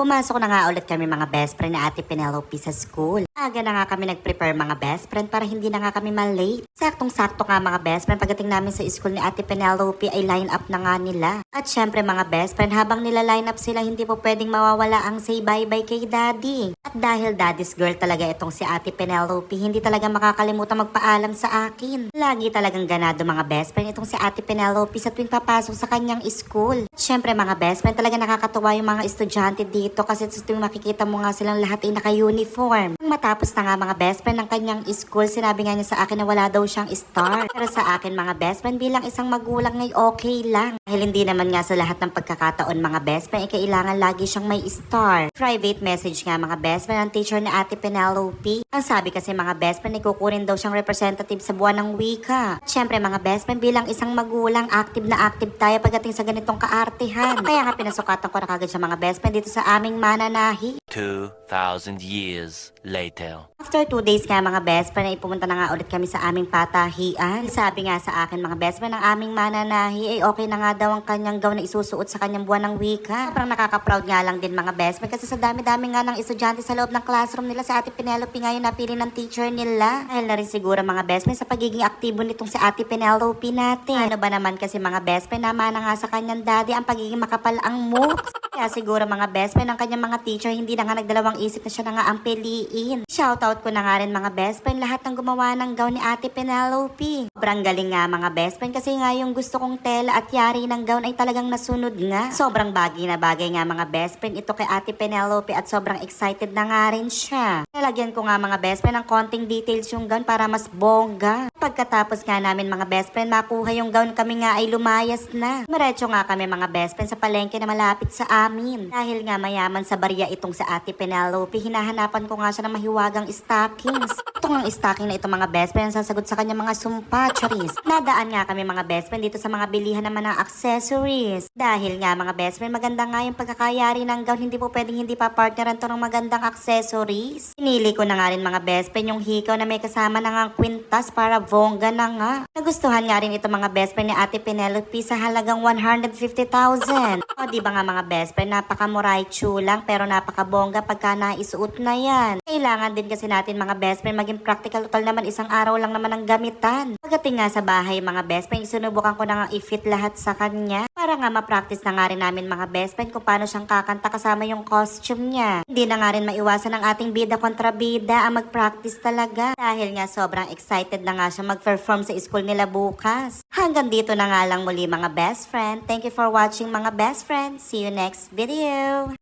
Pumasok na nga ulit kami mga best friend na Ate Penelope sa school. Aga na nga kami nag-prepare mga best friend para hindi na nga kami malate. Saktong-sakto nga mga best friend pagdating namin sa school ni Ate Penelope ay line up na nga nila. At syempre mga best friend habang nila line up sila hindi po pwedeng mawawala ang say bye-bye kay daddy. At dahil daddy's girl talaga itong si Ate Penelope, hindi talaga makakalimutan magpaalam sa akin. Lagi talagang ganado mga best friend itong si Ate Penelope sa tuwing papasok sa kanyang school. At syempre mga best friend talaga nakakatuwa yung mga estudyante dito kasi sa tuwing makikita mo nga silang lahat ay naka-uniform. Matapos na nga mga best friend ng kanyang school, sinabi nga niya sa akin na wala daw siyang star. Pero sa akin mga best friend bilang isang magulang ay okay lang. Dahil hindi naman nga sa lahat ng pagkakataon mga best friend ay kailangan lagi siyang may star. Private message nga mga best friend ng teacher ni Ate Penelope. Ang sabi kasi mga best friend ay kukunin daw siyang representative sa buwan ng wika. At syempre mga best friend bilang isang magulang, active na active tayo pagdating sa ganitong kaartihan. Kaya nga pinasukatan ko na kagad siya mga best friend dito sa aming mananahi. 2,000 years later. After 2 days nga mga best friend ay pumunta na nga ulit kami sa aming patahian. Sabi nga sa akin mga best friend ng aming mananahi ay okay na nga daw ang kanyang gown na isusuot sa kanyang buwan ng wika. Parang nakaka-proud nga lang din mga best friend kasi sa dami-dami nga ng estudyante sa loob ng classroom nila sa Ate Penelope nga yung napili ng teacher nila. Dahil na rin siguro mga best friend sa pagiging aktibo nitong si Ate Penelope natin. Ano ba naman kasi mga best friend naman na nga sa kanyang daddy ang pagiging makapal ang moves. Kaya siguro mga best friend ng kanyang mga teacher hindi na nga nagdalawang isip na siya na nga ang piliin. Shoutout ko na nga rin mga best friend lahat ng gumawa ng gown ni Ate Penelope. Sobrang galing nga mga best friend kasi nga yung gusto kong tela at yari ng gown ay talagang nasunod nga. Sobrang bagay na bagay nga mga best friend ito kay Ate Penelope at sobrang excited na nga rin siya. Nalagyan ko nga mga best friend ng konting details yung gown para mas bongga. Pagkatapos nga namin mga best friend makuha yung gown kami nga ay lumayas na. Maretso nga kami mga best friend sa palengke na malapit sa amin. Dahil nga mayaman sa barya itong sa Ate Penelope, hinahanapan ko nga siya ng mahiwagang stockings. Ito nga stocking na ito mga best friend sasagot sa kanya mga sumpa, charis. Nadaan nga kami mga best friend dito sa mga bilihan naman ng accessories. Dahil nga mga best friend maganda nga yung pagkakayari ng gown, hindi po pwedeng hindi pa partneran to ng magandang accessories. Pinili ko na nga rin mga best friend yung hikaw na may kasama na nga kwintas para bongga na nga. Nagustuhan nga rin ito mga best friend ni Ate Penelope sa halagang 150,000. O diba nga mga best friend, napakamuray lang pero napakabongga pagka naisuot na yan. Kailangan din kasi natin mga best friend maging practical, total naman isang araw lang naman ang gamitan. Pagdating nga sa bahay mga best friend, sinubukan ko na nga i-fit lahat sa kanya para nga ma-practice na nga rin namin mga best friend kung paano siyang kakanta kasama yung costume niya. Hindi na nga rin maiwasan ng ating bida kontra bida ang mag-practice talaga dahil nga sobrang excited na nga siya mag-perform sa school nila bukas. Hanggang dito na nga lang muli mga best friend. Thank you for watching mga best friend. See you next video.